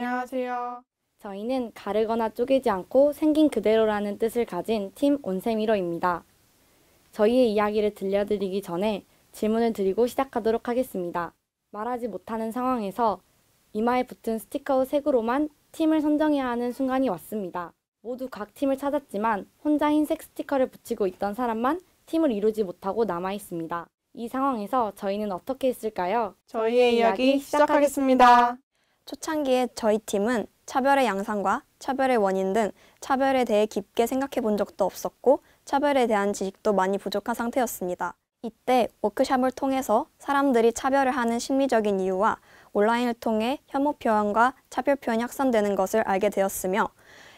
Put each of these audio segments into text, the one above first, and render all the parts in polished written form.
안녕하세요. 저희는 가르거나 쪼개지 않고 생긴 그대로라는 뜻을 가진 팀 온세미러입니다. 저희의 이야기를 들려드리기 전에 질문을 드리고 시작하도록 하겠습니다. 말하지 못하는 상황에서 이마에 붙은 스티커 색으로만 팀을 선정해야 하는 순간이 왔습니다. 모두 각 팀을 찾았지만 혼자 흰색 스티커를 붙이고 있던 사람만 팀을 이루지 못하고 남아 있습니다. 이 상황에서 저희는 어떻게 했을까요? 저희의 이야기 시작하겠습니다. 초창기에 저희 팀은 차별의 양상과 차별의 원인 등 차별에 대해 깊게 생각해 본 적도 없었고 차별에 대한 지식도 많이 부족한 상태였습니다. 이때 워크숍을 통해서 사람들이 차별을 하는 심리적인 이유와 온라인을 통해 혐오 표현과 차별 표현이 확산되는 것을 알게 되었으며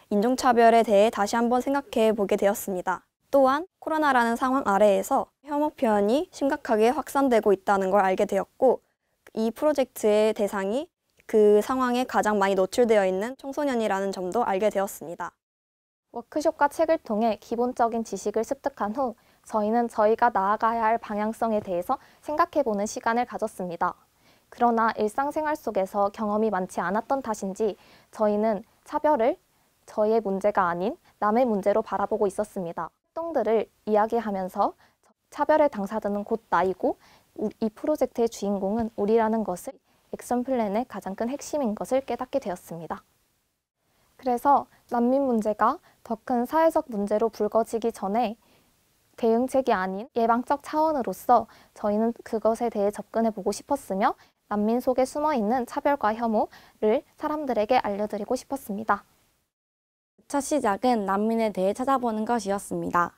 인종차별에 대해 다시 한번 생각해 보게 되었습니다. 또한 코로나라는 상황 아래에서 혐오 표현이 심각하게 확산되고 있다는 걸 알게 되었고 이 프로젝트의 대상이 그 상황에 가장 많이 노출되어 있는 청소년이라는 점도 알게 되었습니다. 워크숍과 책을 통해 기본적인 지식을 습득한 후 저희는 저희가 나아가야 할 방향성에 대해서 생각해보는 시간을 가졌습니다. 그러나 일상생활 속에서 경험이 많지 않았던 탓인지 저희는 차별을 저희의 문제가 아닌 남의 문제로 바라보고 있었습니다. 활동들을 이야기하면서 차별의 당사자는 곧 나이고 이 프로젝트의 주인공은 우리라는 것을 액션 플랜의 가장 큰 핵심인 것을 깨닫게 되었습니다. 그래서 난민 문제가 더 큰 사회적 문제로 불거지기 전에 대응책이 아닌 예방적 차원으로서 저희는 그것에 대해 접근해 보고 싶었으며 난민 속에 숨어있는 차별과 혐오를 사람들에게 알려드리고 싶었습니다. 첫 시작은 난민에 대해 찾아보는 것이었습니다.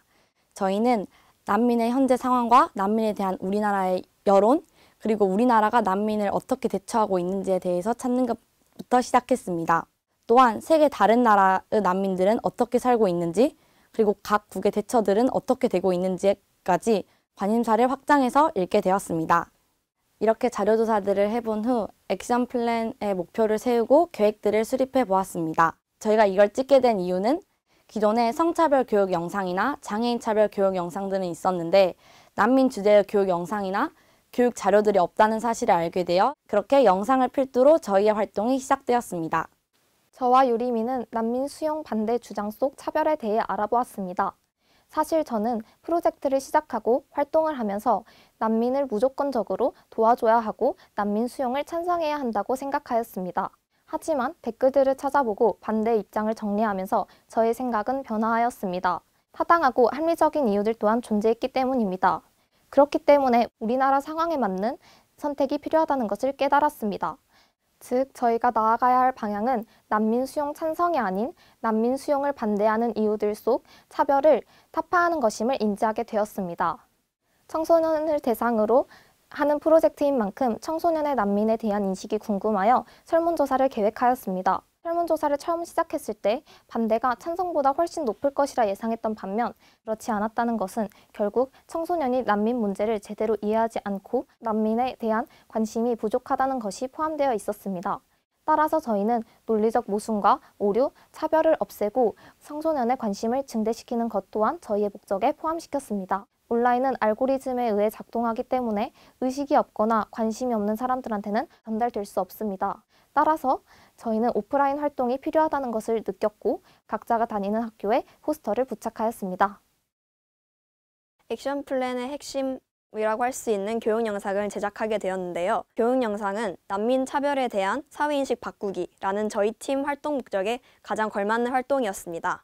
저희는 난민의 현재 상황과 난민에 대한 우리나라의 여론, 그리고 우리나라가 난민을 어떻게 대처하고 있는지에 대해서 찾는 것부터 시작했습니다. 또한 세계 다른 나라의 난민들은 어떻게 살고 있는지, 그리고 각 국의 대처들은 어떻게 되고 있는지까지 관심사를 확장해서 읽게 되었습니다. 이렇게 자료조사들을 해본 후 액션 플랜의 목표를 세우고 계획들을 수립해 보았습니다. 저희가 이걸 찍게 된 이유는 기존에 성차별 교육 영상이나 장애인 차별 교육 영상들은 있었는데 난민 주제의 교육 영상이나 교육 자료들이 없다는 사실을 알게 되어 그렇게 영상을 필두로 저희의 활동이 시작되었습니다. 저와 유리미는 난민 수용 반대 주장 속 차별에 대해 알아보았습니다. 사실 저는 프로젝트를 시작하고 활동을 하면서 난민을 무조건적으로 도와줘야 하고 난민 수용을 찬성해야 한다고 생각하였습니다. 하지만 댓글들을 찾아보고 반대 입장을 정리하면서 저의 생각은 변화하였습니다. 타당하고 합리적인 이유들 또한 존재했기 때문입니다. 그렇기 때문에 우리나라 상황에 맞는 선택이 필요하다는 것을 깨달았습니다. 즉, 저희가 나아가야 할 방향은 난민 수용 찬성이 아닌 난민 수용을 반대하는 이유들 속 차별을 타파하는 것임을 인지하게 되었습니다. 청소년을 대상으로 하는 프로젝트인 만큼 청소년의 난민에 대한 인식이 궁금하여 설문조사를 계획하였습니다. 설문조사를 처음 시작했을 때 반대가 찬성보다 훨씬 높을 것이라 예상했던 반면 그렇지 않았다는 것은 결국 청소년이 난민 문제를 제대로 이해하지 않고 난민에 대한 관심이 부족하다는 것이 포함되어 있었습니다. 따라서 저희는 논리적 모순과 오류, 차별을 없애고 청소년의 관심을 증대시키는 것 또한 저희의 목적에 포함시켰습니다. 온라인은 알고리즘에 의해 작동하기 때문에 의식이 없거나 관심이 없는 사람들한테는 전달될 수 없습니다. 따라서 저희는 오프라인 활동이 필요하다는 것을 느꼈고 각자가 다니는 학교에 포스터를 부착하였습니다. 액션 플랜의 핵심이라고 할 수 있는 교육 영상을 제작하게 되었는데요. 교육 영상은 난민 차별에 대한 사회인식 바꾸기라는 저희 팀 활동 목적에 가장 걸맞는 활동이었습니다.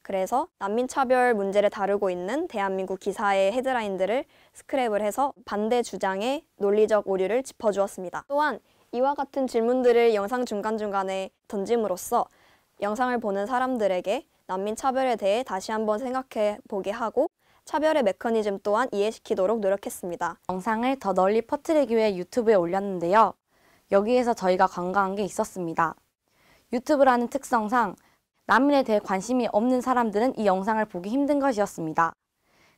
그래서 난민 차별 문제를 다루고 있는 대한민국 기사의 헤드라인들을 스크랩을 해서 반대 주장의 논리적 오류를 짚어주었습니다. 또한 이와 같은 질문들을 영상 중간중간에 던짐으로써 영상을 보는 사람들에게 난민 차별에 대해 다시 한번 생각해 보게 하고 차별의 메커니즘 또한 이해시키도록 노력했습니다. 영상을 더 널리 퍼뜨리기 위해 유튜브에 올렸는데요. 여기에서 저희가 간과한 게 있었습니다. 유튜브라는 특성상 난민에 대해 관심이 없는 사람들은 이 영상을 보기 힘든 것이었습니다.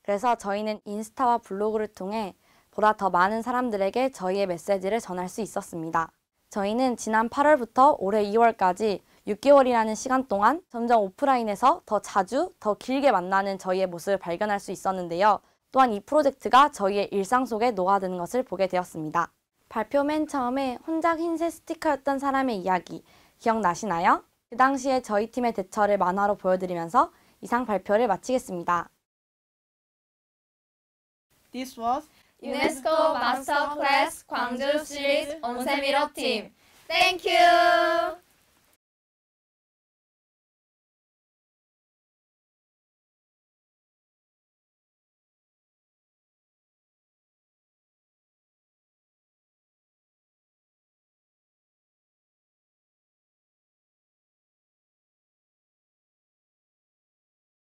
그래서 저희는 인스타와 블로그를 통해 보다 더 많은 사람들에게 저희의 메시지를 전할 수 있었습니다. 저희는 지난 8월부터 올해 2월까지 6개월이라는 시간 동안 점점 오프라인에서 더 자주, 더 길게 만나는 저희의 모습을 발견할 수 있었는데요. 또한 이 프로젝트가 저희의 일상 속에 녹아드는 것을 보게 되었습니다. 발표 맨 처음에 혼자 흰색 스티커였던 사람의 이야기, 기억나시나요? 그 당시에 저희 팀의 대처를 만화로 보여드리면서 이상 발표를 마치겠습니다. This was UNESCO Master Class 광주 Series on Semiro Team. Thank you!